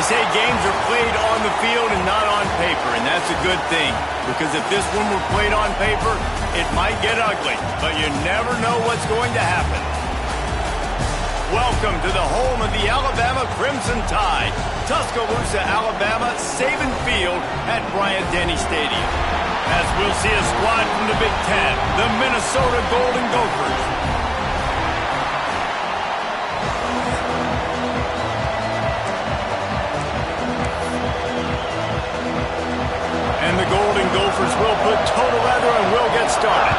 They say games are played on the field and not on paper, and that's a good thing. Because if this one were played on paper, it might get ugly, but you never know what's going to happen. Welcome to the home of the Alabama Crimson Tide, Tuscaloosa, Alabama, Saban Field at Bryant-Denny Stadium. As we'll see a squad from the Big Ten, the Minnesota Golden Gophers. And the Golden Gophers will put total leather and will get started.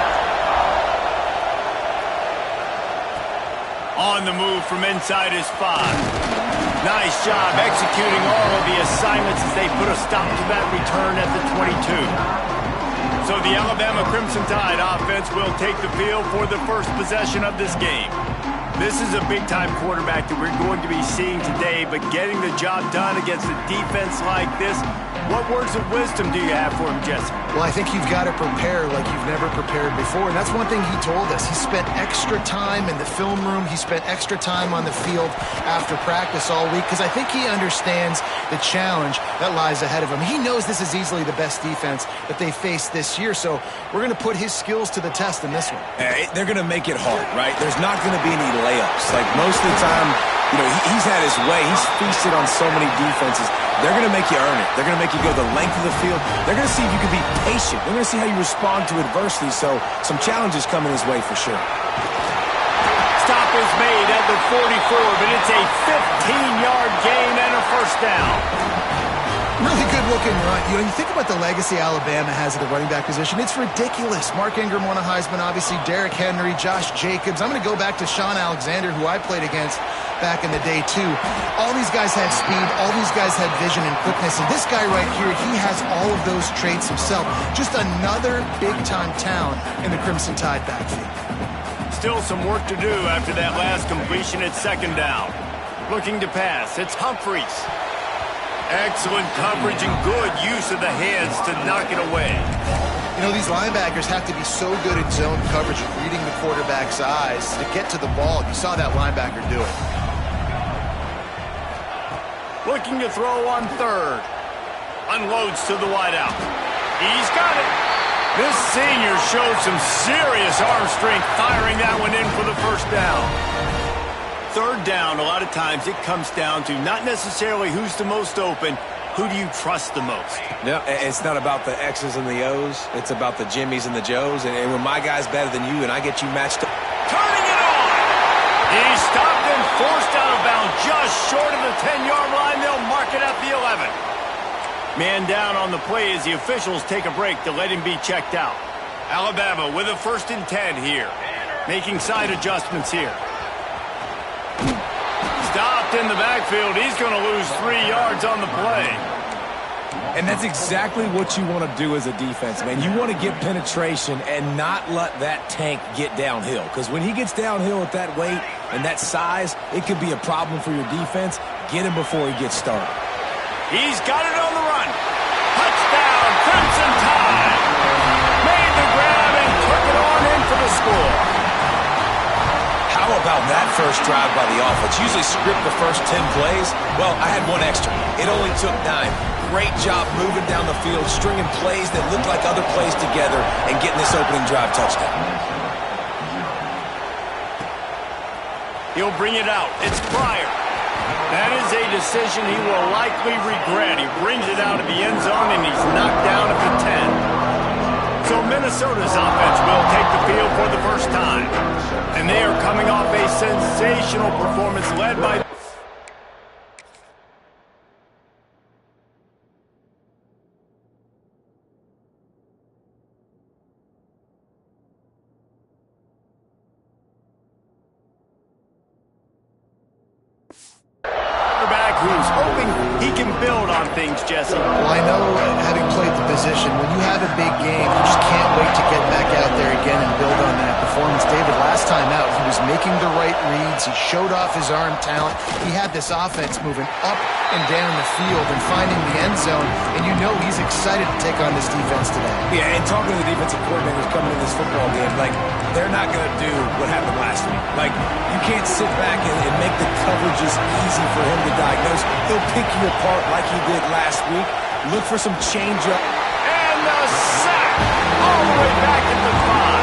On the move from inside his 5. Nice job executing all of the assignments as they put a stop to that return at the 22. So the Alabama Crimson Tide offense will take the field for the first possession of this game. This is a big-time quarterback that we're going to be seeing today, but getting the job done against a defense like this, what words of wisdom do you have for him, Jesse? Well, I think you've got to prepare like you've never prepared before, and that's one thing he told us. He spent extra time in the film room. He spent extra time on the field after practice all week because I think he understands the challenge that lies ahead of him. He knows this is easily the best defense that they faced this year, so we're going to put his skills to the test in this one. They're going to make it hard, right? There's not going to be any layups. Like most of the time, you know, he's had his way. He's feasted on so many defenses. They're going to make you earn it. They're going to make you go the length of the field. They're going to see if you can be patient. They're going to see how you respond to adversity. So some challenges coming his way for sure. Stop is made at the 44, but it's a 15-yard gain and a first down. Really good-looking run. You know, you think about the legacy Alabama has at the running back position. It's ridiculous. Mark Ingram won a Heisman, obviously. Derrick Henry, Josh Jacobs. I'm going to go back to Sean Alexander, who I played against back in the day, too. All these guys had speed. All these guys had vision and quickness. And this guy right here, he has all of those traits himself. Just another big-time talent in the Crimson Tide backfield. Still some work to do after that last completion at second down. Looking to pass. It's Humphreys. Excellent coverage and good use of the hands to knock it away. You know, these linebackers have to be so good in zone coverage and reading the quarterback's eyes to get to the ball. You saw that linebacker do it. Looking to throw on third. Unloads to the wideout. He's got it. This senior showed some serious arm strength firing that one in for the first down. Third down, a lot of times it comes down to not necessarily who's the most open, who do you trust the most? No, it's not about the X's and the O's. It's about the Jimmies and the Joes. And when my guy's better than you and I get you matched up. Turning it on! He stopped and forced out of bounds just short of the 10-yard line. They'll mark it at the 11. Man down on the play as the officials take a break to let him be checked out. Alabama with a 1st and 10 here. Making side adjustments here. Stopped in the backfield. He's going to lose 3 yards on the play. And that's exactly what you want to do as a defense, man. You want to get penetration and not let that tank get downhill. Because when he gets downhill at that weight and that size, it could be a problem for your defense. Get him before he gets started. He's got it on the run. Touchdown, Crimson Tide. Made the grab and took it on in for the score. How about that first drive by the offense? Usually script the first 10 plays. Well, I had one extra. It only took 9. Great job moving down the field, stringing plays that look like other plays together, and getting this opening drive touchdown. He'll bring it out. It's Pryor. That is a decision he will likely regret. He brings it out of the end zone, and he's knocked down at the 10. So Minnesota's offense will take the field for the first time. And they are coming off a sensational performance led by... who's hoping he can build on things, Jesse. Well, I know, having played the position, when you have a big game, you just can't wait to get back out there again and build on that performance. David, last time out, he was making the right reads. He showed off his arm talent. He had this offense moving up and down the field and finding the end zone. And you know he's excited to take on this defense today. Yeah, and talking to the defensive coordinators coming in this football game, like, they're not going to do what happened last week. Like, you can't sit back and make the coverages easy for him to diagnose. He'll pick you apart like he did last week. Look for some change-up. And the sack all the way back at the 5.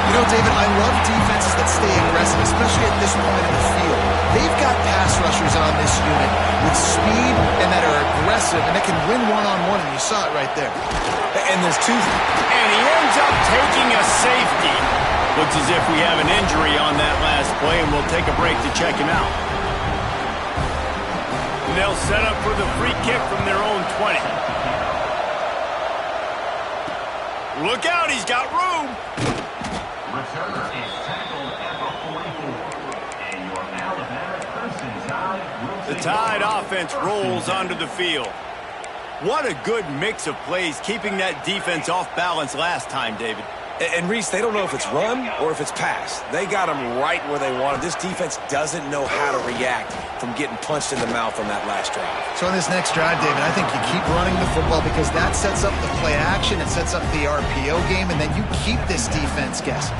You know, David, I love defenses that stay aggressive, especially at this point in the field. They've got pass rushers on this unit with speed and that are aggressive and that can win one-on-one, and you saw it right there. And there's two. And he ends up taking a safety. Looks as if we have an injury on that last play, and we'll take a break to check him out. And they'll set up for the free kick from their own 20. Look out, he's got room. Returner is tackled at the 44. And your Alabama Crimson Tide will The Tide offense rolls onto the field. What a good mix of plays, keeping that defense off balance last time, David. And Reese, they don't know if it's run or if it's pass. They got them right where they wanted. This defense doesn't know how to react from getting punched in the mouth on that last drive. So on this next drive, David, I think you keep running the football because that sets up the play action, it sets up the RPO game, and then you keep this defense guessing.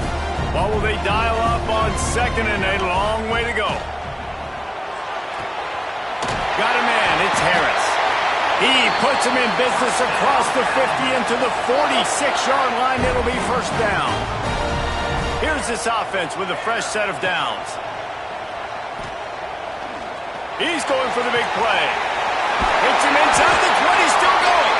What will they dial up on second and a long way to go? Got a man, it's Harris. He puts him in business across the 50 into the 46-yard line. It'll be first down. Here's this offense with a fresh set of downs. He's going for the big play. Hits him inside the 20, still going.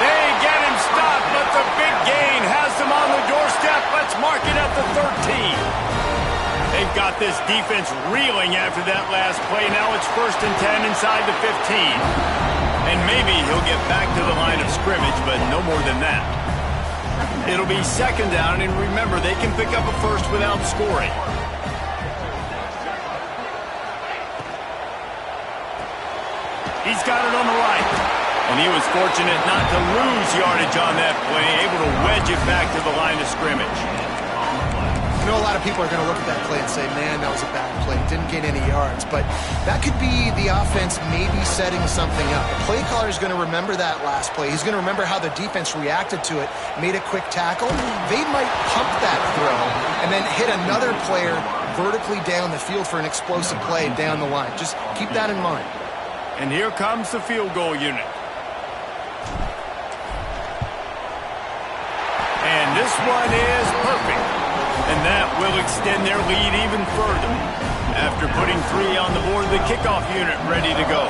They get him stopped, but the big gain has them on the doorstep. Let's mark it at the 13. They've got this defense reeling after that last play. Now it's 1st and 10 inside the 15. And maybe he'll get back to the line of scrimmage, but no more than that. It'll be 2nd down, and remember, they can pick up a first without scoring. He's got it on the right. And he was fortunate not to lose yardage on that play, able to wedge it back to the line of scrimmage. I know a lot of people are going to look at that play and say, man, that was a bad play. Didn't gain any yards. But that could be the offense maybe setting something up. The play caller is going to remember that last play. He's going to remember how the defense reacted to it, made a quick tackle. They might pump that throw and then hit another player vertically down the field for an explosive play down the line. Just keep that in mind. And here comes the field goal unit. And this one is perfect. And that will extend their lead even further. After putting 3 on the board, the kickoff unit ready to go.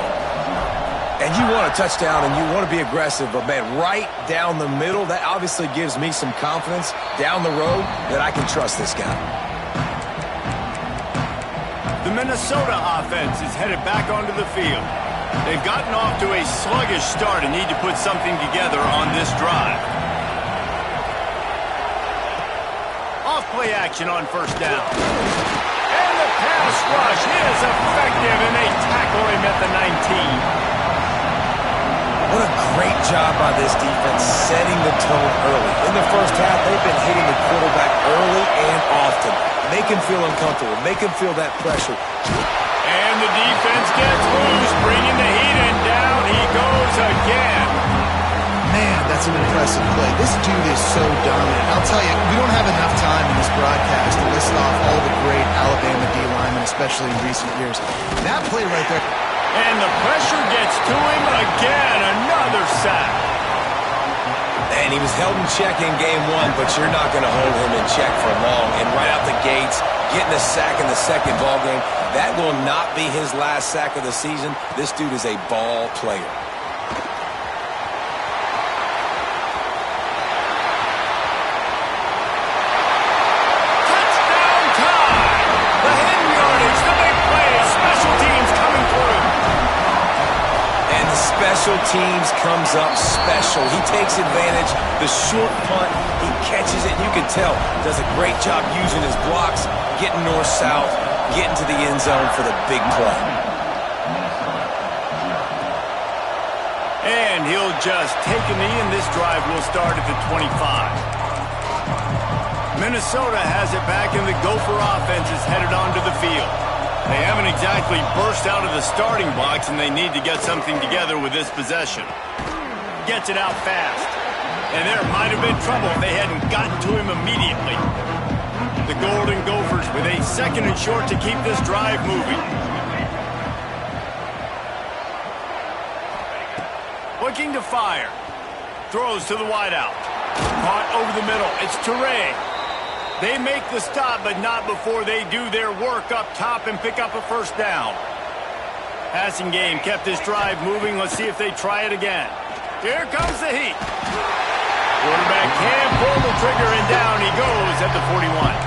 And you want a touchdown and you want to be aggressive, but man, right down the middle, that obviously gives me some confidence down the road that I can trust this guy. The Minnesota offense is headed back onto the field. They've gotten off to a sluggish start and need to put something together on this drive. Off-play action on 1st down. And the pass rush is effective, and they tackle him at the 19. What a great job by this defense setting the tone early. In the first half, they've been hitting the quarterback early and often. Make him feel uncomfortable. Make him feel that pressure. And the defense gets loose, bringing the heat, and down he goes again. Man, that's an impressive play. This dude is so dominant. I'll tell you, we don't have enough time in this broadcast to list off all the great Alabama D linemen, especially in recent years. That play right there. And the pressure gets to him again. Another sack. And he was held in check in game 1, but you're not going to hold him in check for long. And right out the gates, getting a sack in the second ball game, that will not be his last sack of the season. This dude is a ball player. Touchdown time. The head yardage, the big play. Special teams coming through. And the special teams comes up special. He takes advantage. The short punt, he catches it. And you can tell, does a great job using his blocks, getting north-south, getting to the end zone for the big play. And he'll just take a knee, and this drive will start at the 25. Minnesota has it back, and the Gopher offense is headed onto the field. They haven't exactly burst out of the starting blocks, and they need to get something together with this possession. Gets it out fast. And there might have been trouble if they hadn't gotten to him immediately. The Golden Gophers with a 2nd and short to keep this drive moving. Looking to fire. Throws to the wideout. Caught over the middle. It's Toure. They make the stop, but not before they do their work up top and pick up a first down. Passing game kept this drive moving. Let's see if they try it again. Here comes the heat. Quarterback can pull the trigger, and down he goes at the 41.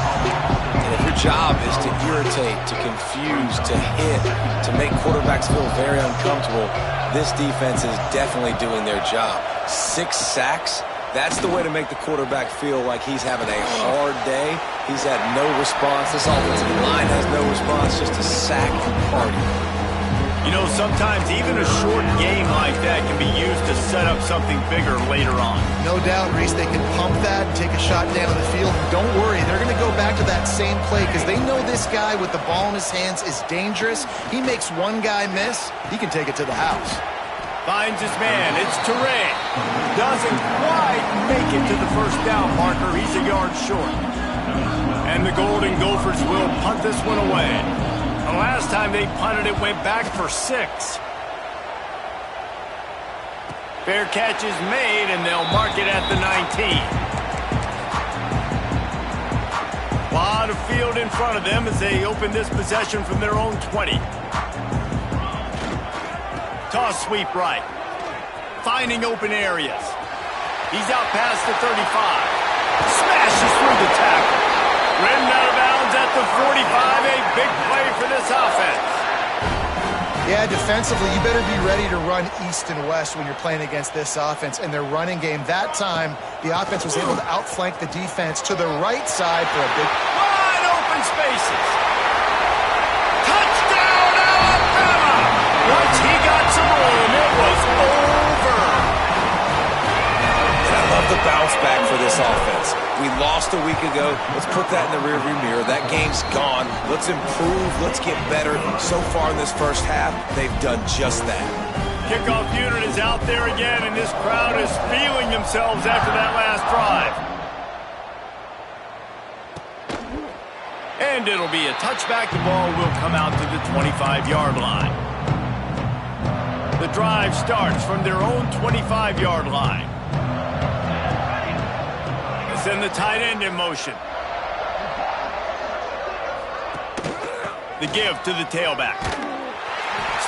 And if your job is to irritate, to confuse, to hit, to make quarterbacks feel very uncomfortable, this defense is definitely doing their job. 6 sacks. That's the way to make the quarterback feel like he's having a hard day. He's had no response. This offensive line has no response, just a sack party. You know, sometimes even a short game like that can be used to set up something bigger later on. No doubt, Reese, they can pump that and take a shot down the field. Don't worry, they're going to go back to that same play because they know this guy with the ball in his hands is dangerous. He makes one guy miss, he can take it to the house. Finds his man. It's Toure. Doesn't quite make it to the first down marker. He's a yard short. And the Golden Gophers will punt this one away. The last time they punted it went back for 6. Fair catch is made, and they'll mark it at the 19. A lot of field in front of them as they open this possession from their own 20. Toss sweep right. Finding open areas. He's out past the 35. Smashes through the tackle. Ridden out of bounds at the 45. A big play for this offense. Yeah, defensively, you better be ready to run east and west when you're playing against this offense. And their running game, that time, the offense was able to outflank the defense to the right side for a big... Wide open spaces. Touchdown, Alabama! Once he got some room, it was over. I love the bounce back for this offense. We lost a week ago. Let's put that in the rearview mirror. That game's gone. Let's improve. Let's get better. So far in this first half, they've done just that. Kickoff unit is out there again, and this crowd is feeling themselves after that last drive. And it'll be a touchback. The ball will come out to the 25-yard line. The drive starts from their own 25-yard line. Send the tight end in motion. The give to the tailback.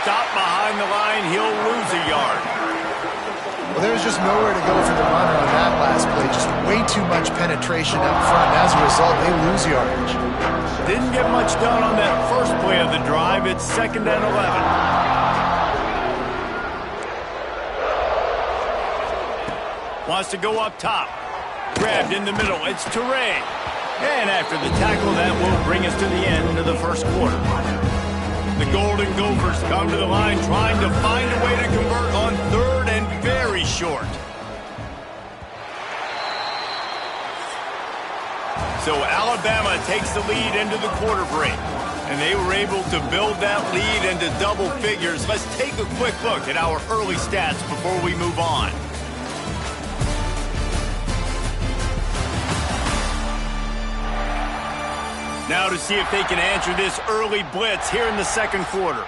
Stop behind the line. He'll lose a yard. Well, there's just nowhere to go for the runner on that last play. Just way too much penetration up front. As a result, they lose yardage. Didn't get much done on that first play of the drive. It's 2nd and 11. Wants to go up top. Grabbed in the middle. It's Toure. And after the tackle, that will bring us to the end of the first quarter. The Golden Gophers come to the line trying to find a way to convert on 3rd and very short. So Alabama takes the lead into the quarter break. And they were able to build that lead into double figures. Let's take a quick look at our early stats before we move on. Now to see if they can answer this early blitz here in the second quarter.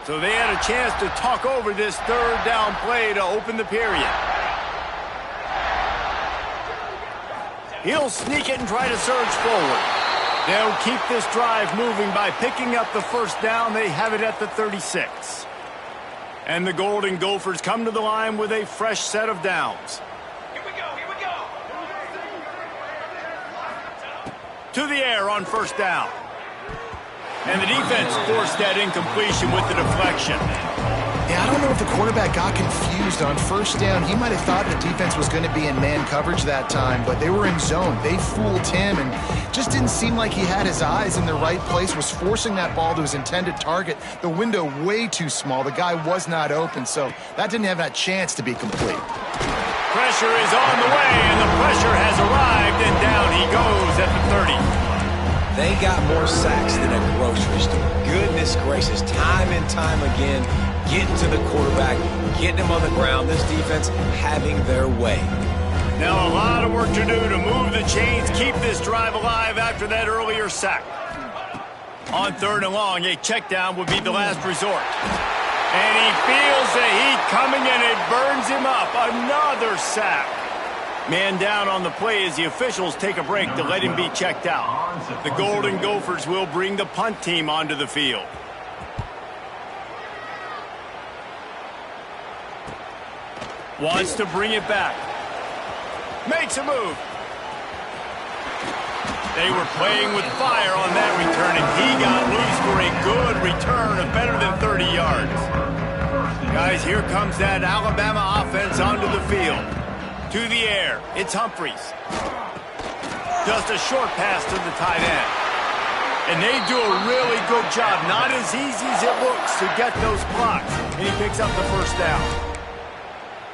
So they had a chance to talk over this 3rd down play to open the period. He'll sneak it and try to surge forward. They'll keep this drive moving by picking up the first down. They have it at the 36. And the Golden Gophers come to the line with a fresh set of downs. Here we go, here we go. To the air on first down. And the defense forced that incompletion with the deflection. Yeah, Yeah, I don't know if the quarterback got confused on first down. He might have thought the defense was going to be in man coverage that time, but they were in zone. They fooled him and just didn't seem like he had his eyes in the right place, was forcing that ball to his intended target. The window way too small. The guy was not open, so that didn't have that chance to be complete. Pressure is on the way, and the pressure has arrived, and down he goes at the 30. They got more sacks than a grocery store. Goodness gracious, time and time again, getting to the quarterback, getting him on the ground. This defense having their way. Now a lot of work to do to move the chains, keep this drive alive after that earlier sack. On 3rd and long, a check down would be the last resort. And he feels the heat coming, and it burns him up. Another sack. Man down on the play as the officials take a break to let him be checked out. The Golden Gophers will bring the punt team onto the field. Wants to bring it back. Makes a move. They were playing with fire on that return, and he got loose for a good return of better than 30 yards. Guys, here comes that Alabama offense onto the field. To the air, it's Humphries. Just a short pass to the tight end. And they do a really good job. Not as easy as it looks to get those blocks. And he picks up the first down.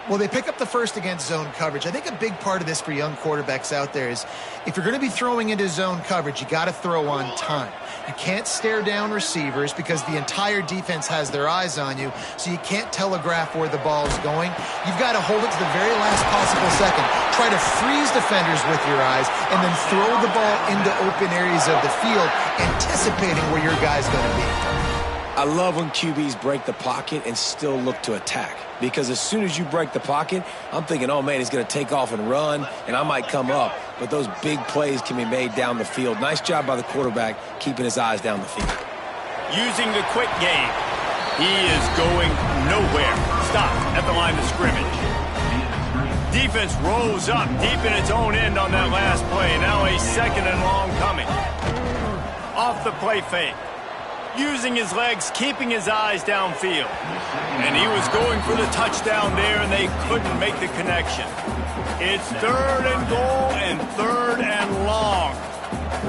Well, they pick up the first against zone coverage. I think a big part of this for young quarterbacks out there is if you're going to be throwing into zone coverage, you got to throw on time. You can't stare down receivers because the entire defense has their eyes on you, so you can't telegraph where the ball is going. You've got to hold it to the very last possible second. Try to freeze defenders with your eyes and then throw the ball into open areas of the field, anticipating where your guy's going to be. I love when QBs break the pocket and still look to attack. Because as soon as you break the pocket, I'm thinking, oh, man, he's going to take off and run, and I might come up. But those big plays can be made down the field. Nice job by the quarterback keeping his eyes down the field. Using the quick game. He is going nowhere. Stop at the line of scrimmage. Defense rolls up deep in its own end on that last play. Now a 2nd and long coming. Off the play fake. Using his legs, keeping his eyes downfield. And he was going for the touchdown there, and they couldn't make the connection. It's 3rd and goal and 3rd and long.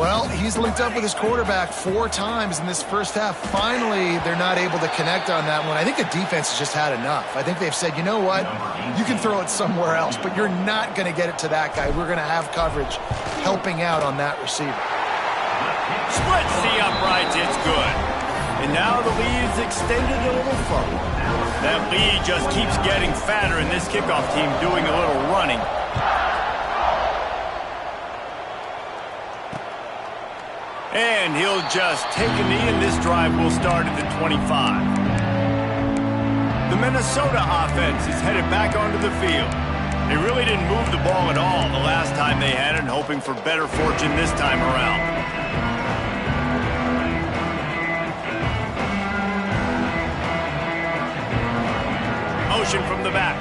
Well, he's linked up with his quarterback 4 times in this first half. Finally, they're not able to connect on that one. I think the defense has just had enough. I think they've said, you know what? You can throw it somewhere else, but you're not going to get it to that guy. We're going to have coverage helping out on that receiver. Splits the uprights. It's good. And now the lead's extended a little further. That lead just keeps getting fatter, and this kickoff team doing a little running. And he'll just take a knee, and this drive will start at the 25. The Minnesota offense is headed back onto the field. They really didn't move the ball at all the last time they had it, hoping for better fortune this time around. Motion from the back.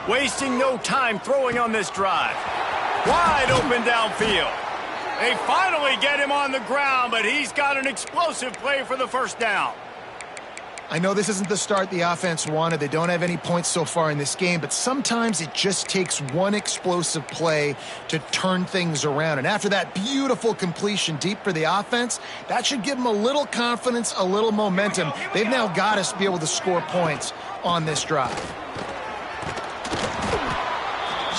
Wasting no time throwing on this drive. Wide open downfield. They finally get him on the ground, but he's got an explosive play for the first down. I know this isn't the start the offense wanted. They don't have any points so far in this game, but sometimes it just takes one explosive play to turn things around. And after that beautiful completion deep for the offense, that should give them a little confidence, a little momentum. They've now got us to be able to score points on this drive.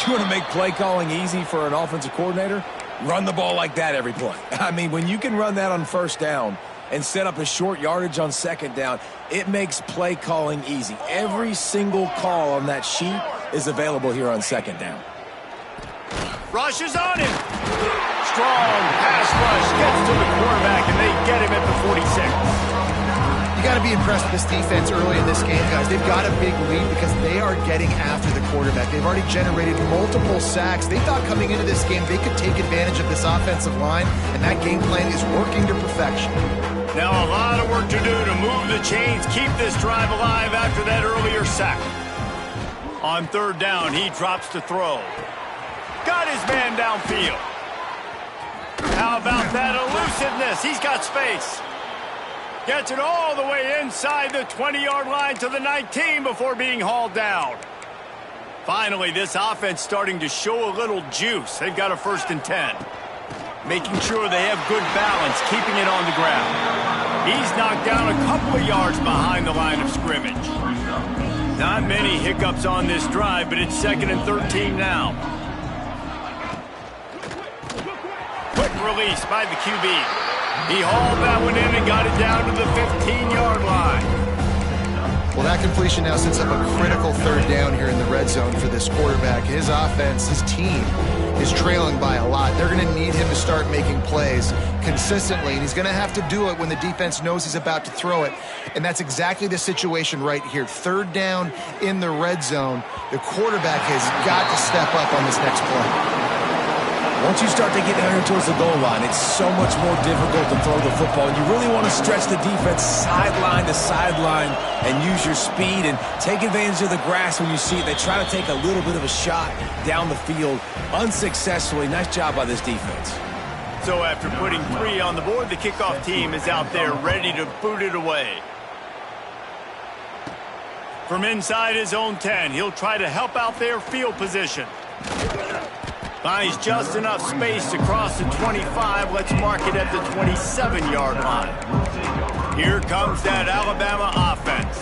You want to make play calling easy for an offensive coordinator? Run the ball like that every play. I mean, when you can run that on first down and set up a short yardage on second down, it makes play calling easy. Every single call on that sheet is available here on second down. Rushes on him. Strong pass rush gets to the quarterback, and they get him at the 46. You got to be impressed with this defense early in this game, guys. They've got a big lead because they are getting after the quarterback. They've already generated multiple sacks. They thought coming into this game they could take advantage of this offensive line, and that game plan is working to perfection. Now a lot of work to do to move the chains, keep this drive alive after that earlier sack. On 3rd down, he drops to throw. Got his man downfield. How about that elusiveness? He's got space. Gets it all the way inside the 20-yard line to the 19 before being hauled down. Finally, this offense starting to show a little juice. They've got a 1st and 10. Making sure they have good balance, keeping it on the ground. He's knocked down a couple of yards behind the line of scrimmage. Not many hiccups on this drive, but it's 2nd and 13 now. Quick release by the QB. He hauled that one in and got it down to the 15-yard line. Well, that completion now sets up a critical 3rd down here in the red zone for this quarterback. His offense, his team, is trailing by a lot. They're going to need him to start making plays consistently, and he's going to have to do it when the defense knows he's about to throw it. And that's exactly the situation right here. 3rd down in the red zone. The quarterback has got to step up on this next play. Once you start to get down here towards the goal line, it's so much more difficult to throw the football. You really want to stretch the defense sideline to sideline and use your speed and take advantage of the grass when you see it. They try to take a little bit of a shot down the field unsuccessfully. Nice job by this defense. So after putting 3 on the board, the kickoff team is out there ready to boot it away. From inside his own 10, he'll try to help out their field position. Finds just enough space to cross the 25. Let's mark it at the 27-yard line. Here comes that Alabama offense.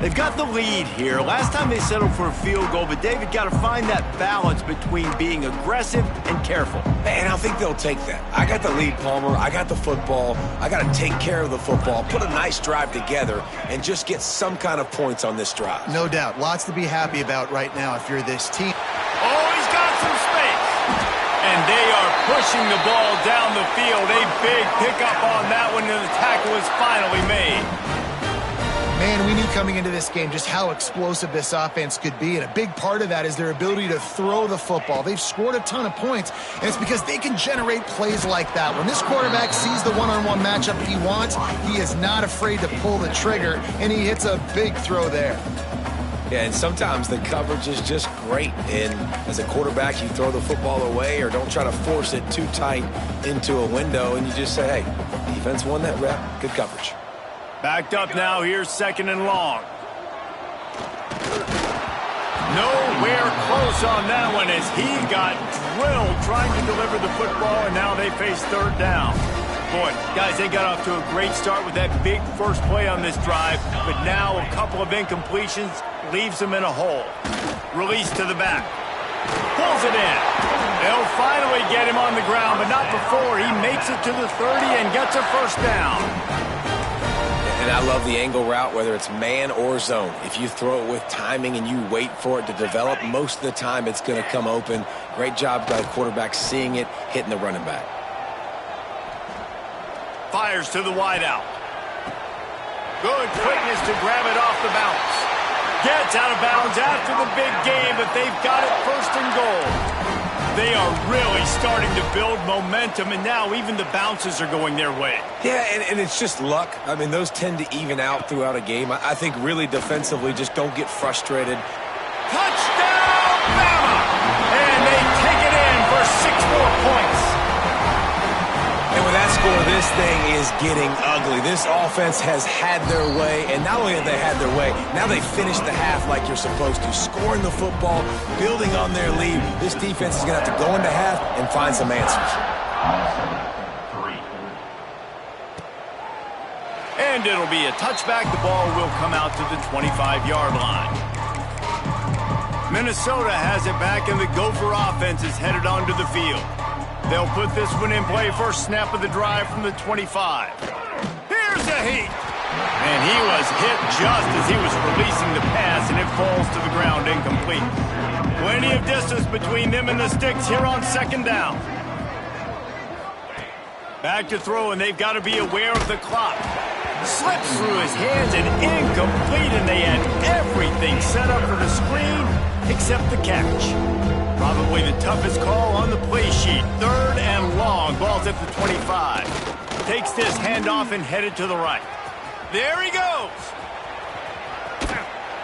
They've got the lead here. Last time they settled for a field goal, but David got to find that balance between being aggressive and careful. And I think they'll take that. I got the lead, Palmer. I got the football. I got to take care of the football, put a nice drive together, and just get some kind of points on this drive. No doubt. Lots to be happy about right now if you're this team. Oh, he's got some space. And they are pushing the ball down the field. A big pickup on that one, and the tackle is finally made. Man, we knew coming into this game just how explosive this offense could be, and a big part of that is their ability to throw the football. They've scored a ton of points, and it's because they can generate plays like that. When this quarterback sees the one-on-one matchup he wants, he is not afraid to pull the trigger, and he hits a big throw there. Yeah, and sometimes the coverage is just great. And as a quarterback, you throw the football away or don't try to force it too tight into a window, and you just say, hey, defense won that rep. Good coverage. Backed up now, here's 2nd and long. Nowhere close on that one as he got drilled trying to deliver the football, and now they face 3rd down. Boy, guys, they got off to a great start with that big first play on this drive, but now a couple of incompletions leaves them in a hole. Release to the back. Pulls it in. They'll finally get him on the ground, but not before he makes it to the 30 and gets a 1st down. And I love the angle route, whether it's man or zone. If you throw it with timing and you wait for it to develop, most of the time it's going to come open. Great job by the quarterback seeing it, hitting the running back. Fires to the wideout. Good quickness to grab it off the bounce. Gets out of bounds after the big game, but they've got it 1st and goal. They are really starting to build momentum, and now even the bounces are going their way. Yeah, and it's just luck. I mean, those tend to even out throughout a game. I think really defensively, just don't get frustrated. Touchdown, Bama! And they take it in for 6 more points. And with that score, this thing is getting ugly. This offense has had their way, and not only have they had their way, now they finished the half like you're supposed to, scoring the football, building on their lead. This defense is going to have to go into half and find some answers. And it'll be a touchback. The ball will come out to the 25-yard line. Minnesota has it back, and the Gopher offense is headed onto the field. They'll put this one in play, first snap of the drive from the 25. Here's a heat. And he was hit just as he was releasing the pass, and it falls to the ground incomplete. Plenty of distance between them and the sticks here on 2nd down. Back to throw, and they've got to be aware of the clock. Slips through his hands and incomplete, and they had everything set up for the screen except the catch. Probably the toughest call on the play sheet. 3rd and long. Ball's at the 25. Takes this handoff and headed to the right. There he goes.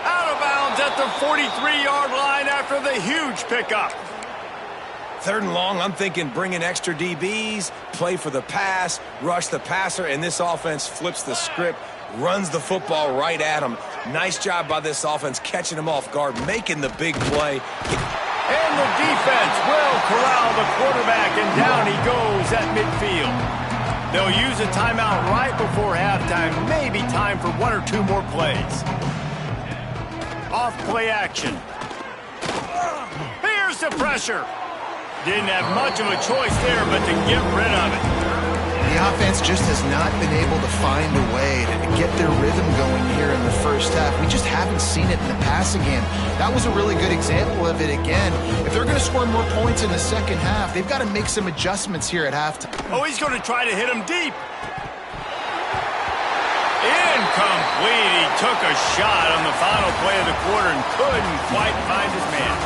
Out of bounds at the 43-yard line after the huge pickup. 3rd and long, I'm thinking bring in extra DBs, play for the pass, rush the passer, and this offense flips the script, runs the football right at him. Nice job by this offense catching him off guard, making the big play. And the defense will corral the quarterback, and down he goes at midfield. They'll use a timeout right before halftime, maybe time for 1 or 2 more plays. Off play action. Here's the pressure. Didn't have much of a choice there, but to get rid of it. The offense just has not been able to find a way to get their rhythm going here in the first half. We just haven't seen it in the passing game. That was a really good example of it again. If they're going to score more points in the second half, they've got to make some adjustments here at halftime. Oh, he's going to try to hit him deep. Incomplete. He took a shot on the final play of the quarter and couldn't quite find his man.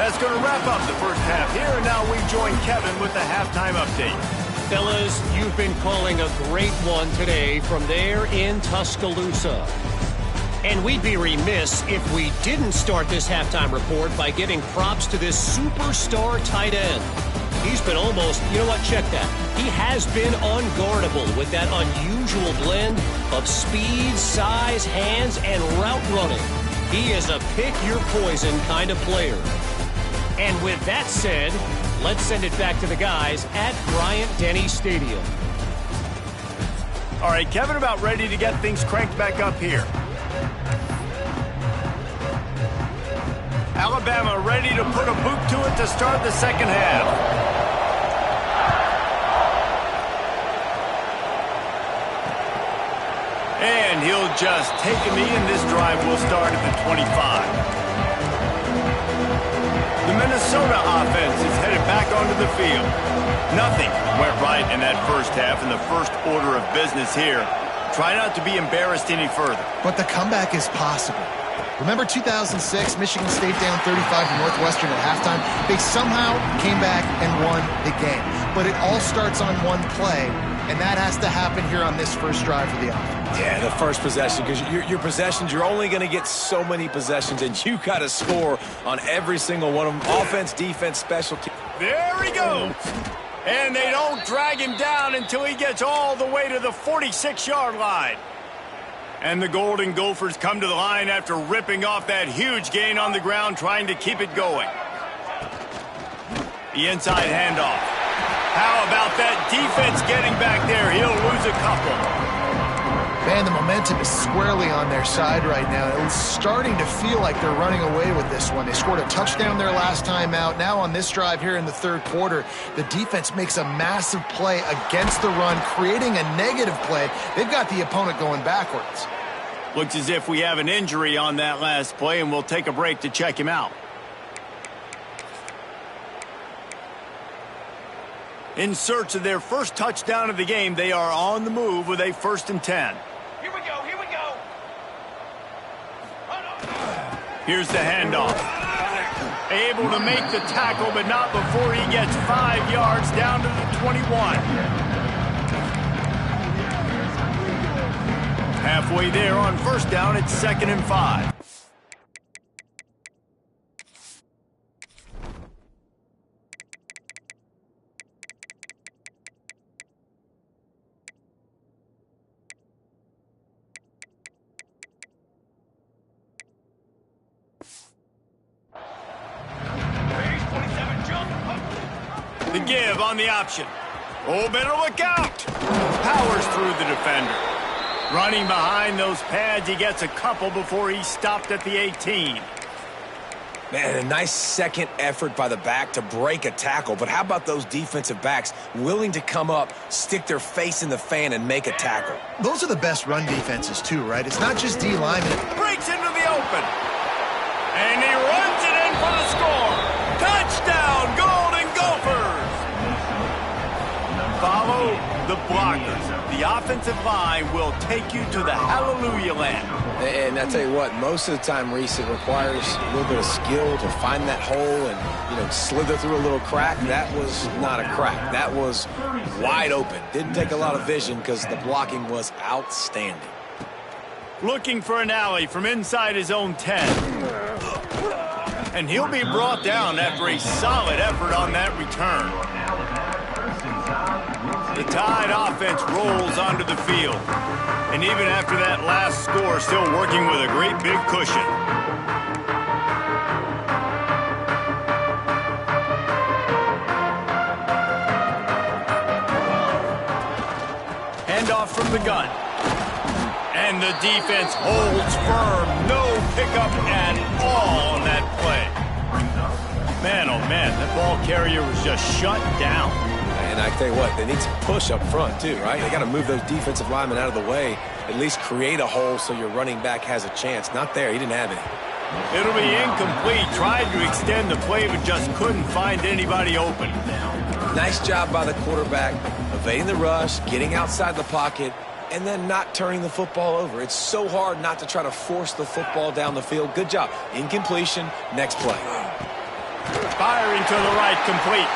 That's going to wrap up the first half here, and now we join Kevin with the halftime update. Fellas, you've been calling a great one today from there in Tuscaloosa. And we'd be remiss if we didn't start this halftime report by giving props to this superstar tight end. He's been almost, you know what, check that. He has been unguardable with that unusual blend of speed, size, hands, and route running. He is a pick-your-poison kind of player. And with that said, let's send it back to the guys at Bryant-Denny Stadium. All right, Kevin, about ready to get things cranked back up here. Alabama ready to put a boot to it to start the second half. And he'll just take a knee, and this drive will start at the 25. The Minnesota offense is headed back onto the field. Nothing went right in that first half, and the first order of business here. Try not to be embarrassed any further. But the comeback is possible. Remember 2006, Michigan State down 35 to Northwestern at halftime? They somehow came back and won the game. But it all starts on one play, and that has to happen here on this first drive for the offense. Yeah, the first possession, because your possessions, you're only going to get so many possessions, and you got to score on every single one of them. Offense, defense, special teams. There he goes. And they don't drag him down until he gets all the way to the 46-yard line. And the Golden Gophers come to the line after ripping off that huge gain on the ground, trying to keep it going. The inside handoff. How about that defense getting back there? He'll lose a couple. Man, the momentum is squarely on their side right now. It's starting to feel like they're running away with this one. They scored a touchdown their last time out. Now on this drive here in the third quarter, the defense makes a massive play against the run, creating a negative play. They've got the opponent going backwards. Looks as if we have an injury on that last play, and we'll take a break to check him out. In search of their first touchdown of the game, they are on the move with a 1st and 10. Here we go, here we go. Here's the handoff. Able to make the tackle, but not before he gets 5 yards down to the 21. Halfway there on first down, it's 2nd and 5. The give on the option. Oh, better look out. Powers through the defender. Running behind those pads, he gets a couple before he's stopped at the 18. Man, a nice second effort by the back to break a tackle. But how about those defensive backs willing to come up, stick their face in the fan, and make a tackle? Those are the best run defenses, too, right? It's not just D linemen. Breaks into the open. And he runs it in for the score. Touchdown, Golden Gophers! Follow the blockers. The offensive line will take you to the hallelujah land. And I tell you what, most of the time, Reese, it requires a little bit of skill to find that hole and, slither through a little crack. That was not a crack. That was wide open. Didn't take a lot of vision because the blocking was outstanding. Looking for an alley from inside his own 10. And he'll be brought down after a solid effort on that return. The Tide offense rolls onto the field. And even after that last score, still working with a great big cushion. Handoff from the gun. And the defense holds firm. No pickup at all on that play. Man, oh man, that ball carrier was just shut down. And I tell you what, they need some push up front too, right? They got to move those defensive linemen out of the way, at least create a hole so your running back has a chance. Not there. He didn't have it. It'll be incomplete. Tried to extend the play, but just couldn't find anybody open. Nice job by the quarterback, evading the rush, getting outside the pocket, and then not turning the football over. It's so hard not to try to force the football down the field. Good job. Incompletion. Next play. Firing to the right, complete.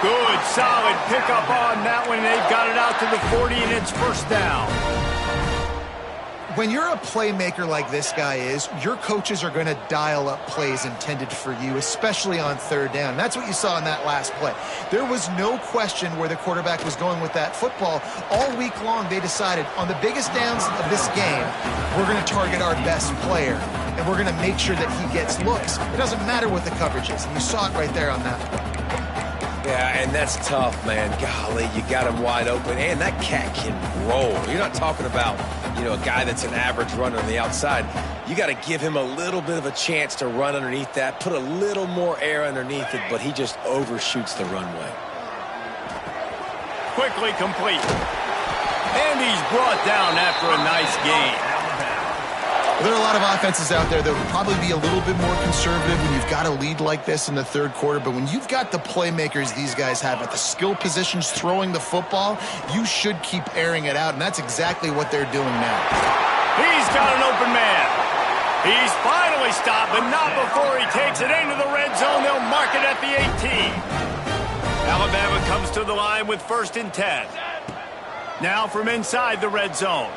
Good, solid pickup on that one. They've got it out to the 40, and it's first down. When you're a playmaker like this guy is, your coaches are going to dial up plays intended for you, especially on third down. That's what you saw in that last play. There was no question where the quarterback was going with that football. All week long, they decided on the biggest downs of this game, we're going to target our best player, and we're going to make sure that he gets looks. It doesn't matter what the coverage is. And you saw it right there on that play. Yeah, and that's tough, man. Golly, you got him wide open. And that cat can roll. You're not talking about, a guy that's an average runner on the outside. You got to give him a little bit of a chance to run underneath that, put a little more air underneath it, but he just overshoots the runway. Quickly complete. And he's brought down after a nice gain. There are a lot of offenses out there that would probably be a little bit more conservative when you've got a lead like this in the third quarter. But when you've got the playmakers these guys have at the skill positions throwing the football, you should keep airing it out. And that's exactly what they're doing now. He's got an open man. He's finally stopped, but not before he takes it into the red zone. They'll mark it at the 18. Alabama comes to the line with 1st and 10. Now from inside the red zone.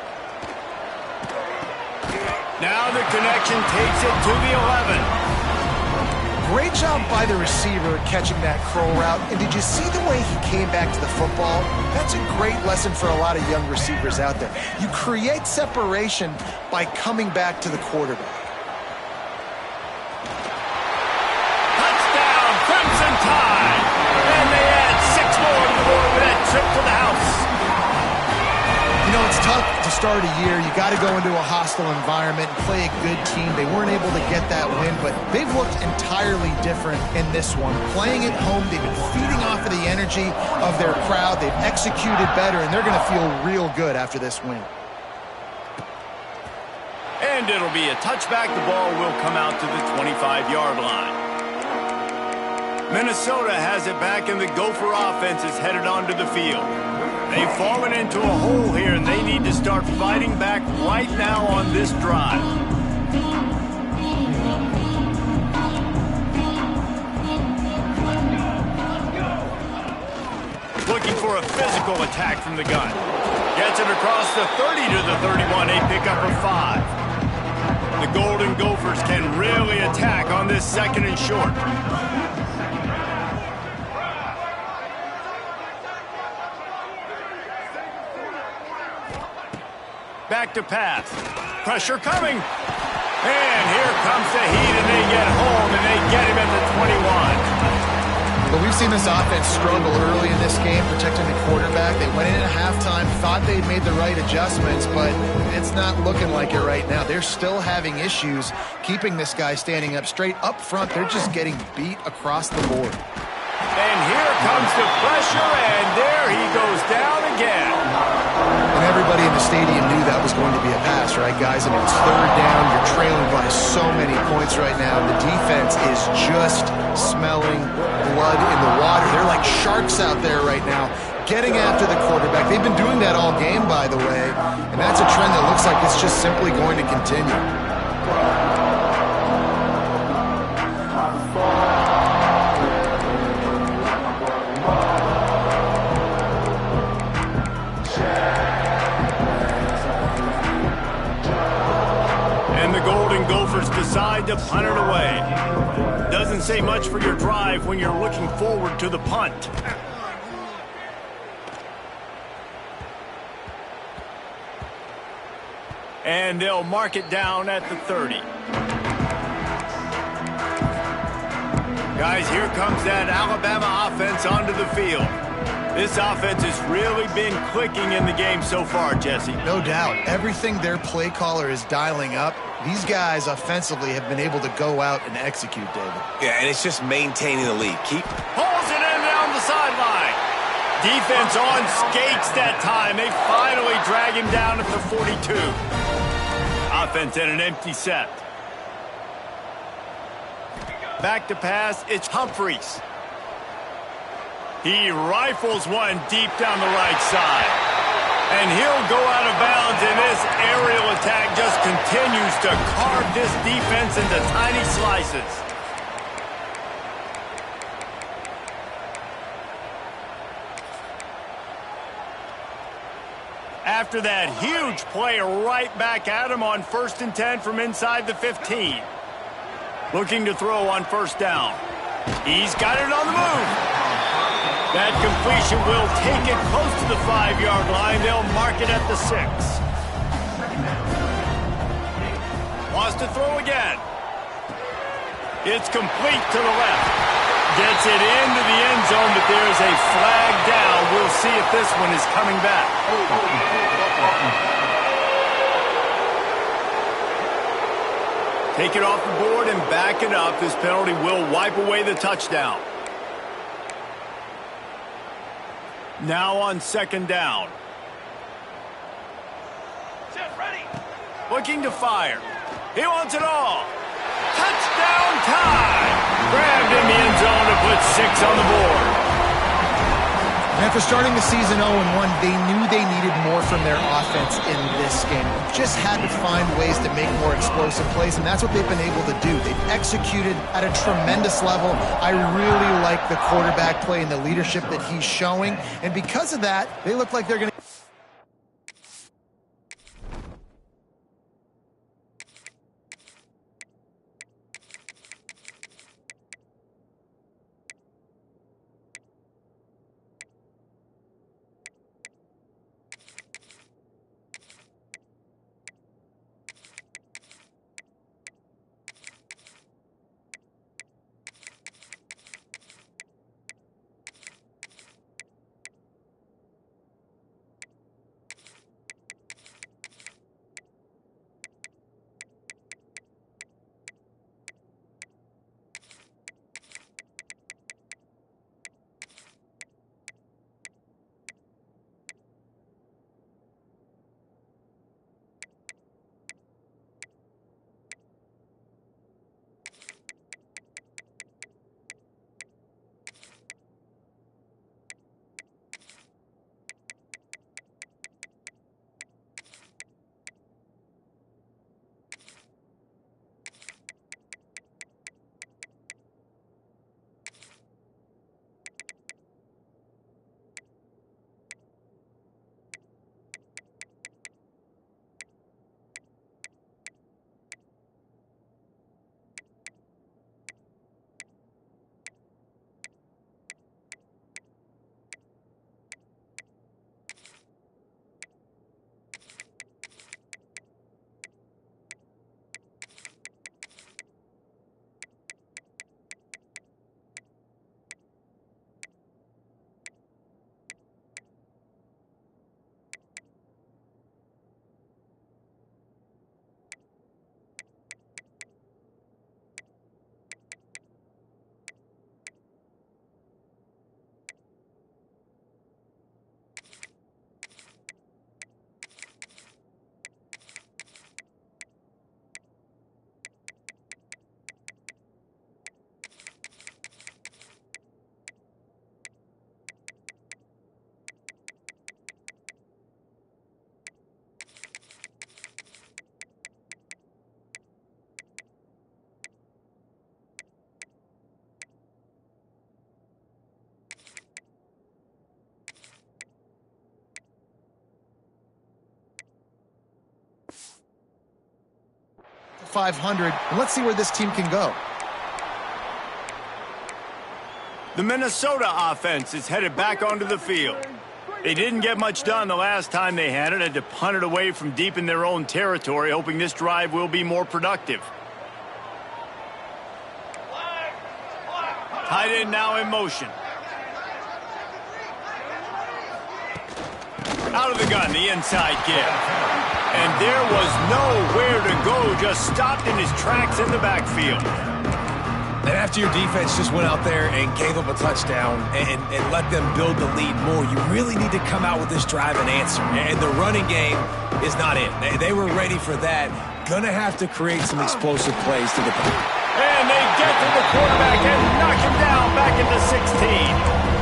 Now the connection takes it to the 11. Great job by the receiver catching that curl route. And did you see the way he came back to the football? That's a great lesson for a lot of young receivers out there. You create separation by coming back to the quarterback. Touchdown, Crimson Tide! And they add 6 more to the board with that trip to the house. It's tough to start a year. You got to go into a hostile environment and play a good team. They weren't able to get that win, but they've looked entirely different in this one. Playing at home, they've been feeding off of the energy of their crowd. They've executed better, and they're going to feel real good after this win. And it'll be a touchback. The ball will come out to the 25-yard line. Minnesota has it back, and the Gopher offense is headed onto the field. They've fallen into a hole here, and they need to start fighting back right now on this drive. Looking for a physical attack from the gun. Gets it across the 30 to the 31, a pickup of 5. The Golden Gophers can really attack on this 2nd and short. Back to pass. Pressure coming. And here comes the heat, and they get home, and they get him at the 21. But we've seen this offense struggle early in this game, protecting the quarterback. They went in at halftime, thought they'd made the right adjustments, but it's not looking like it right now. They're still having issues keeping this guy standing up straight. Up front, they're just getting beat across the board. And here comes the pressure, and there he goes down again. And everybody in the stadium knew that was going to be a pass, right, guys? I mean, it's 3rd down. You're trailing by so many points right now. The defense is just smelling blood in the water. They're like sharks out there right now, getting after the quarterback. They've been doing that all game, by the way, and that's a trend that looks like it's just simply going to continue. Decide to Punt it away. Doesn't say much for your drive when you're looking forward to the punt. And they'll mark it down at the 30. Guys, here comes that Alabama offense onto the field. This offense has really been clicking in the game so far, Jesse. No doubt. Everything their play caller is dialing up, these guys offensively have been able to go out and execute, David. Yeah, and it's just maintaining the lead. Pulls it in down the sideline. Defense on skates that time. They finally drag him down at the 42. Offense in an empty set. Back to pass, it's Humphreys. He rifles one deep down the right side. And he'll go out of bounds, and this aerial attack just continues to carve this defense into tiny slices. After that huge play, right back at him on 1st and 10 from inside the 15. Looking to throw on 1st down. He's got it on the move. That completion will take it close to the 5-yard line. They'll mark it at the 6. Wants to throw again. It's complete to the left. Gets it into the end zone, but there's a flag down. We'll see if this one is coming back. Take it off the board and back it up. This penalty will wipe away the touchdown. Now on 2nd down. Looking to fire. He wants it all. Touchdown time! Grabbed in the end zone to put 6 on the board. And after starting the season 0-1, they knew they needed more from their offense in this game. Just had to find ways to make more explosive plays, and that's what they've been able to do. They've executed at a tremendous level. I really like the quarterback play and the leadership that he's showing, and because of that, they look like they're going to... 500, and let's see where this team can go. The Minnesota offense is headed back onto the field. They didn't get much done the last time they had to punt it away from deep in their own territory, hoping this drive will be more productive. Tight end now in motion. Out of the gun, the inside give. And there was nowhere to go, just stopped in his tracks in the backfield. And after your defense just went out there and gave them a touchdown and let them build the lead more, you really need to come out with this drive and answer. And the running game is not it. They were ready for that. Gonna have to create some explosive plays to the point. And they get to the quarterback and knock him down back into 16.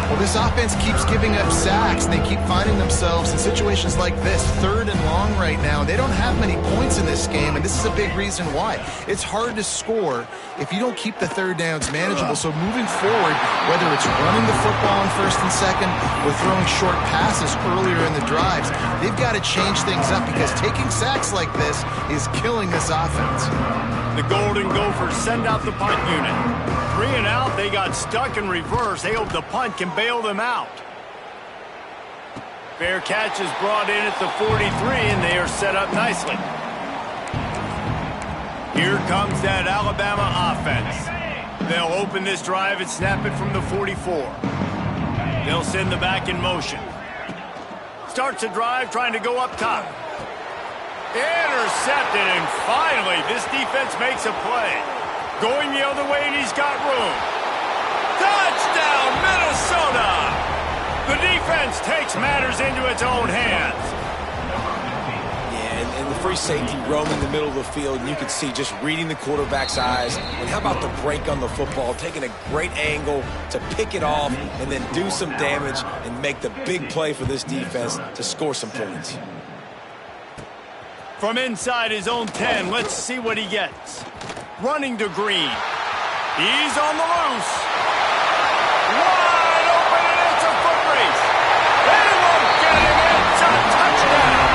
Well, this offense keeps giving up sacks, and they keep finding themselves in situations like this, 3rd and long right now. They don't have many points in this game, and this is a big reason why. It's hard to score if you don't keep the 3rd downs manageable. So moving forward, whether it's running the football on 1st and 2nd or throwing short passes earlier in the drives, they've got to change things up because taking sacks like this is killing this offense. The Golden Gophers send out the punt unit. 3 and out, they got stuck in reverse. They hope the punt can bail them out. Fair catch is brought in at the 43, and they are set up nicely. Here comes that Alabama offense. They'll open this drive and snap it from the 44. They'll send the back in motion. Starts a drive trying to go up top. Intercepted, and finally this defense makes a play. Going the other way, and he's got room. Touchdown, Minnesota! The defense takes matters into its own hands. Yeah, and the free safety roaming the middle of the field, and you can see just reading the quarterback's eyes. And how about the break on the football, taking a great angle to pick it off and then do some damage and make the big play for this defense to score some points. From inside his own 10, let's see what he gets. Running to Green. He's on the loose. Wide open, and it's a foot race. They won't get him. It's a touchdown.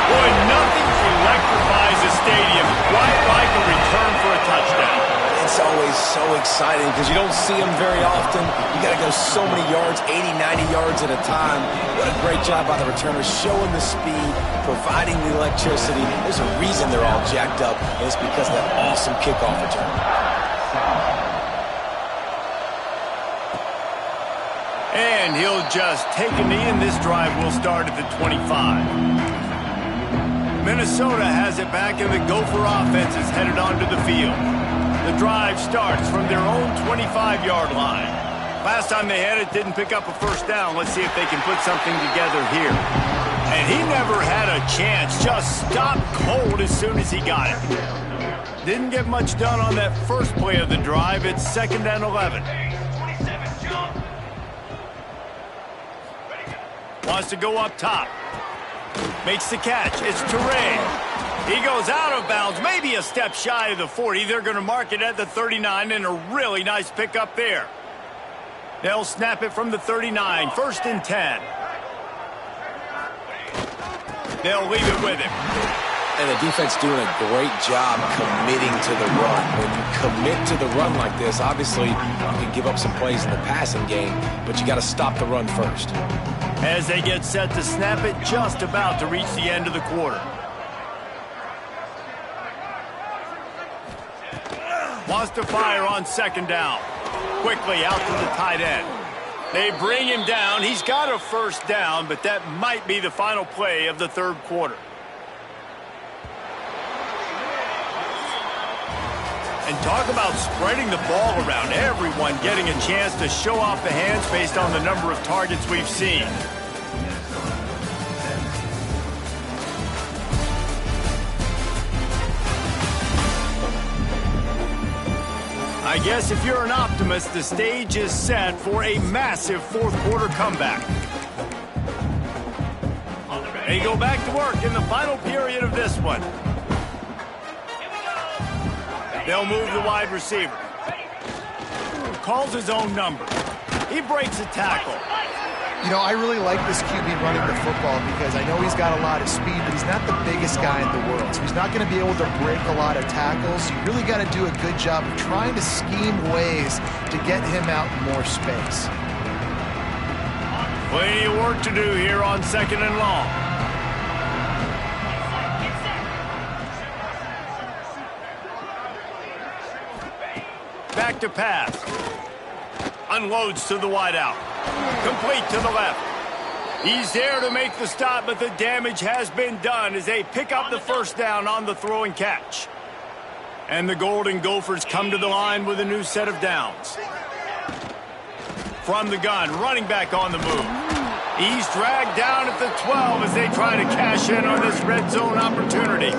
Boy, nothing electrifies a stadium quite like a return for a touchdown. It's always so exciting because you don't see them very often. You got to go so many yards, 80, 90 yards at a time. What a great job by the returners, showing the speed, providing the electricity. There's a reason they're all jacked up, and it's because of that awesome kickoff return. And he'll just take a knee, and this drive will start at the 25. Minnesota has it back, and the Gopher offense is headed onto the field. The drive starts from their own 25-yard line. Last time they had it, didn't pick up a first down. Let's see if they can put something together here. And he never had a chance. Just stopped cold as soon as he got it. Didn't get much done on that first play of the drive. It's 2nd and 11. Wants to go up top. Makes the catch. It's Toure. He goes out of bounds, maybe a step shy of the 40. They're going to mark it at the 39, and a really nice pickup there. They'll snap it from the 39, 1st and 10. They'll leave it with him. And the defense doing a great job committing to the run. When you commit to the run like this, obviously you can give up some plays in the passing game, but you got to stop the run first. As they get set to snap it, just about to reach the end of the quarter. Wants to fire on 2nd down. Quickly out to the tight end. They bring him down. He's got a first down, but that might be the final play of the 3rd quarter. And talk about spreading the ball around. Everyone getting a chance to show off the hands based on the number of targets we've seen. I guess if you're an optimist, the stage is set for a massive 4th quarter comeback. They go back to work in the final period of this one. They'll move the wide receiver. Calls his own number. He breaks a tackle. You know, I really like this QB running the football because I know he's got a lot of speed, but he's not the biggest guy in the world. So he's not going to be able to break a lot of tackles. You really got to do a good job of trying to scheme ways to get him out in more space. Plenty of work to do here on 2nd and long. Back to pass. Unloads to the wideout. Complete to the left. He's there to make the stop, but the damage has been done as they pick up the first down on the throw and catch. And the Golden Gophers come to the line with a new set of downs. From the gun, running back on the move. He's dragged down at the 12 as they try to cash in on this red zone opportunity.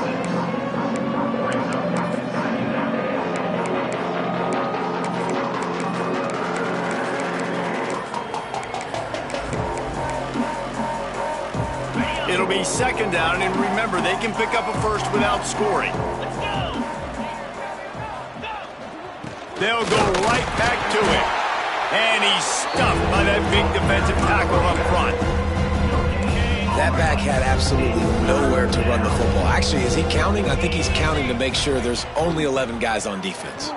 It'll be 2nd down, and remember, they can pick up a first without scoring. They'll go right back to it. And he's stuffed by that big defensive tackle up front. That back had absolutely nowhere to run the football. Actually, is he counting? I think he's counting to make sure there's only 11 guys on defense.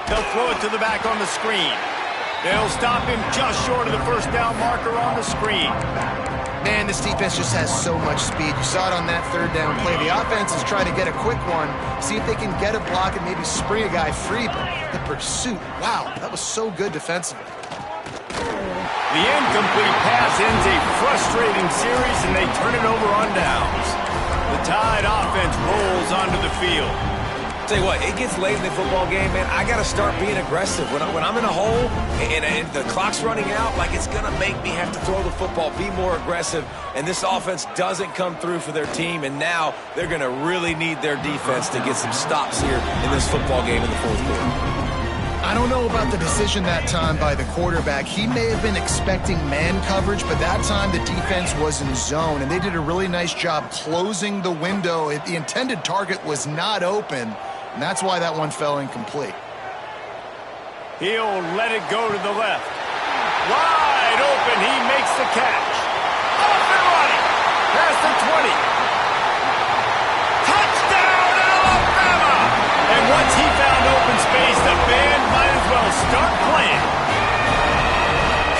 They'll throw it to the back on the screen. They'll stop him just short of the first down marker on the screen. Man, this defense just has so much speed. You saw it on that 3rd down play. The offense is trying to get a quick one, see if they can get a block and maybe spring a guy free. But the pursuit, wow, that was so good defensively. The incomplete pass ends a frustrating series, and they turn it over on downs. The Tide offense rolls onto the field. Tell you what, it gets late in the football game, man. I got to start being aggressive. When I'm in a hole and the clock's running out, like, it's going to make me have to throw the football, be more aggressive. And this offense doesn't come through for their team, and now they're going to really need their defense to get some stops here in this football game in the 4th quarter. I don't know about the decision that time by the quarterback. He may have been expecting man coverage, but that time the defense was in zone, and they did a really nice job closing the window. The intended target was not open, and that's why that one fell incomplete. He'll let it go to the left. Wide open, he makes the catch. Off and running, past the 20. Touchdown, Alabama! And once he found open space, the band might as well start playing.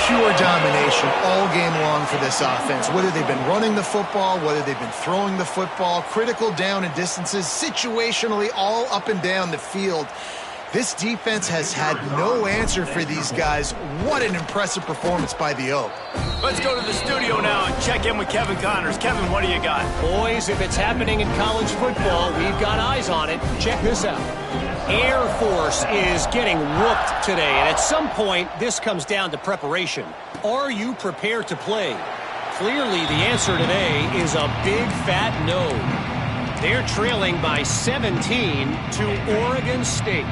Pure domination all game long for this offense. Whether they've been running the football, whether they've been throwing the football, critical down and distances, situationally all up and down the field. This defense has had no answer for these guys. What an impressive performance by the Oak. Let's go to the studio now and check in with Kevin Connors. Kevin, what do you got? Boys, if it's happening in college football, we've got eyes on it. Check this out. Air Force is getting whooped today, and at some point, this comes down to preparation. Are you prepared to play? Clearly, the answer today is a big fat no. They're trailing by 17 to Oregon State.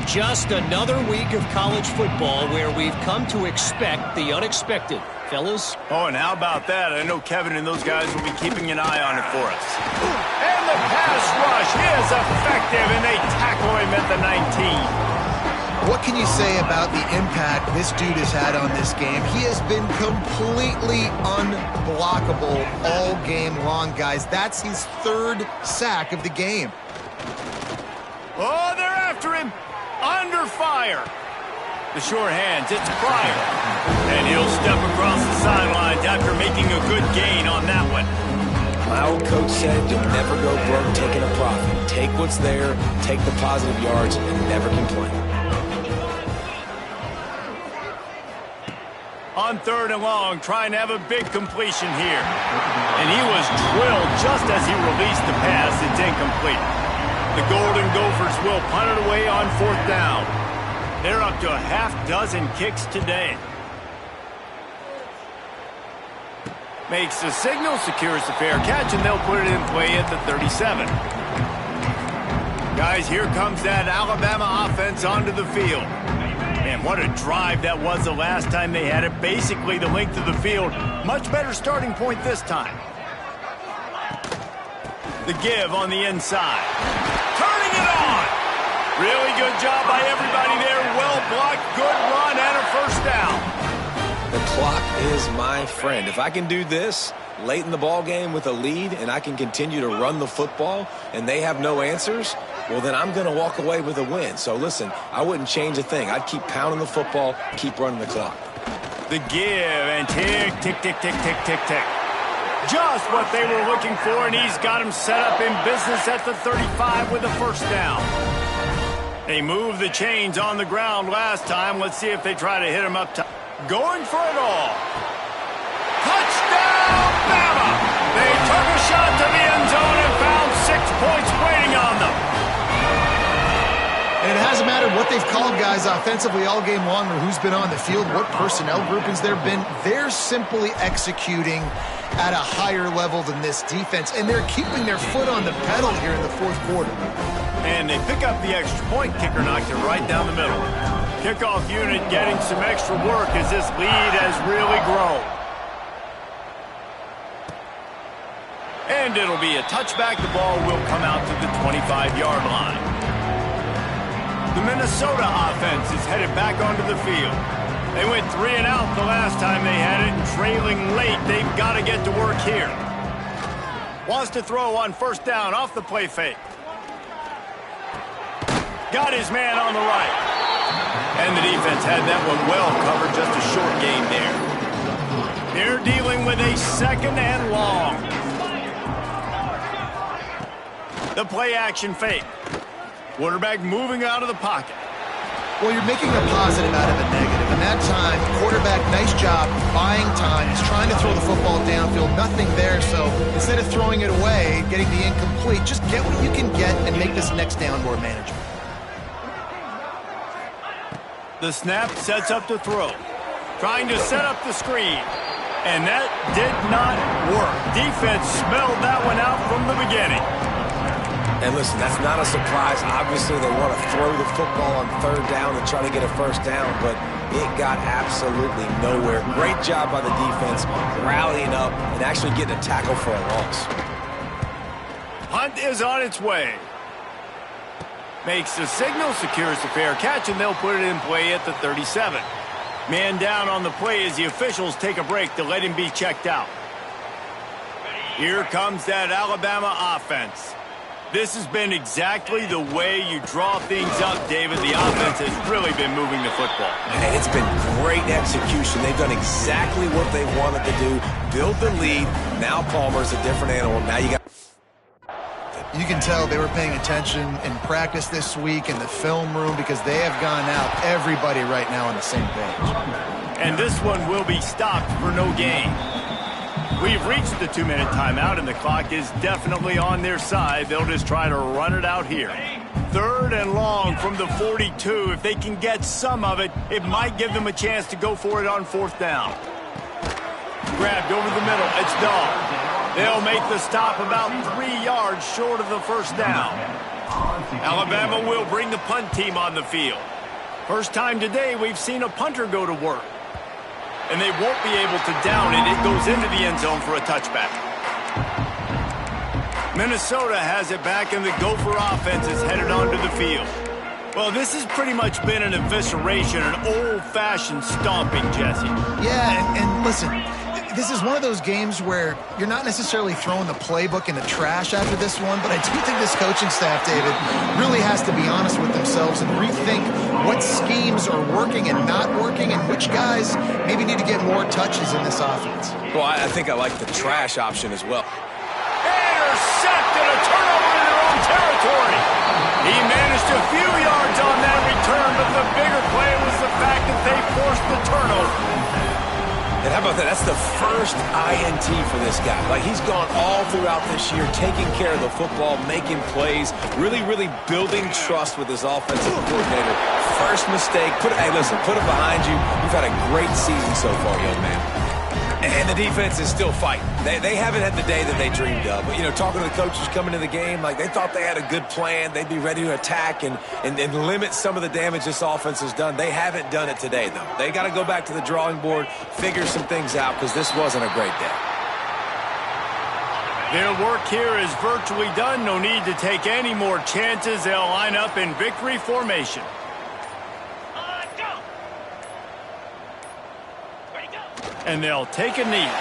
Just another week of college football where we've come to expect the unexpected. Fellas? Oh, and how about that? I know Kevin and those guys will be keeping an eye on it for us. And the pass rush is effective, and they tackle him at the 19. What can you say about the impact this dude has had on this game? He has been completely unblockable all game long, guys. That's his 3rd sack of the game. Oh, they're after him. Under fire. The sure hands, it's Pryor. And he'll step across the sidelines after making a good gain on that one. My old coach said you'll never go broke taking a profit. Take what's there, take the positive yards, and never complain. On 3rd and long, trying to have a big completion here. And he was drilled just as he released the pass. It's incomplete. The Golden Gophers will punt it away on 4th down. They're up to a half-dozen kicks today. Makes the signal, secures the fair catch, and they'll put it in play at the 37. Guys, here comes that Alabama offense onto the field. Man, what a drive that was the last time they had it. Basically the length of the field. Much better starting point this time. The give on the inside. Turning it on. Really good job by everybody there. Well blocked, good run, and a first down. The clock is my friend. If I can do this late in the ball game with a lead and I can continue to run the football and they have no answers, well, then I'm going to walk away with a win. So, listen, I wouldn't change a thing. I'd keep pounding the football, keep running the clock. The give, and tick, tick, tick, tick, tick, tick, tick. Just what they were looking for, and he's got him set up in business at the 35 with a first down. They moved the chains on the ground last time. Let's see if they try to hit him up top. Going for it all. Touchdown, Bama! They took a shot to the end zone and found 6 points waiting on them. And it hasn't mattered what they've called guys offensively all game long or who's been on the field, what personnel groupings there have been. They're simply executing at a higher level than this defense, and they're keeping their foot on the pedal here in the fourth quarter. And they pick up the extra point. Kicker knocked it right down the middle. Kickoff unit getting some extra work as this lead has really grown. And it'll be a touchback. The ball will come out to the 25-yard line. The Minnesota offense is headed back onto the field. They went 3 and out the last time they had it, and trailing late, they've got to get to work here. Wants to throw on first down off the play fake. Got his man on the right. And the defense had that one well covered, just a short gain there. They're dealing with a second and long. The play action fake. Quarterback moving out of the pocket. Well, you're making a positive out of a negative. And that time, quarterback, nice job buying time. He's trying to throw the football downfield. Nothing there, so instead of throwing it away, getting the incomplete, just get what you can get and make this next down more manageable. The snap sets up to throw. Trying to set up the screen. And that did not work. Defense smelled that one out from the beginning. And listen, that's not a surprise. Obviously, they want to throw the football on third down and try to get a first down, but it got absolutely nowhere. Great job by the defense, rallying up and actually getting a tackle for a loss. Hunt is on its way. Makes the signal, secures the fair catch, and they'll put it in play at the 37. Man down on the play as the officials take a break to let him be checked out. Here comes that Alabama offense. This has been exactly the way you draw things up, David. The offense has really been moving the football. And it's been great execution. They've done exactly what they wanted to do. Build the lead. Now Palmer's a different animal. Now you got... You can tell they were paying attention in practice this week in the film room because they have gone out, everybody right now on the same page. And this one will be stopped for no gain. We've reached the 2-minute timeout, and the clock is definitely on their side. They'll just try to run it out here. 3rd and long from the 42. If they can get some of it, it might give them a chance to go for it on 4th down. Grabbed over the middle. It's Dahl. They'll make the stop about 3 yards short of the first down. Alabama will bring the punt team on the field. First time today we've seen a punter go to work. And they won't be able to down it. It goes into the end zone for a touchback. Minnesota has it back, and the Gopher offense is headed onto the field. Well, this has pretty much been an evisceration, an old-fashioned stomping, Jesse. Yeah, and listen, this is one of those games where you're not necessarily throwing the playbook in the trash after this one, but I do think this coaching staff, David, really has to be honest with themselves and rethink what schemes are working and not working and which guys maybe need to get more touches in this offense. Well, I think I like the trash option as well. Intercepted, a turnover in their own territory. He managed a few yards on that return, but the bigger play was the fact that they forced the turnover. And how about that? That's the first INT for this guy. Like, he's gone all throughout this year, taking care of the football, making plays, really building trust with his offensive coordinator. First mistake, hey, listen, put it behind you. You've had a great season so far, young man. And the defense is still fighting. They haven't had the day that they dreamed of. But, you know, talking to the coaches coming to the game, like, they thought they had a good plan. They'd be ready to attack and limit some of the damage this offense has done. They haven't done it today, though. They got to go back to the drawing board, figure some things out, because this wasn't a great day. Their work here is virtually done. No need to take any more chances. They'll line up in victory formation. And they'll take a knee.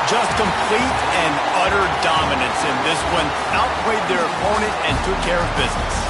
Just complete and utter dominance in this one. Outplayed their opponent and took care of business.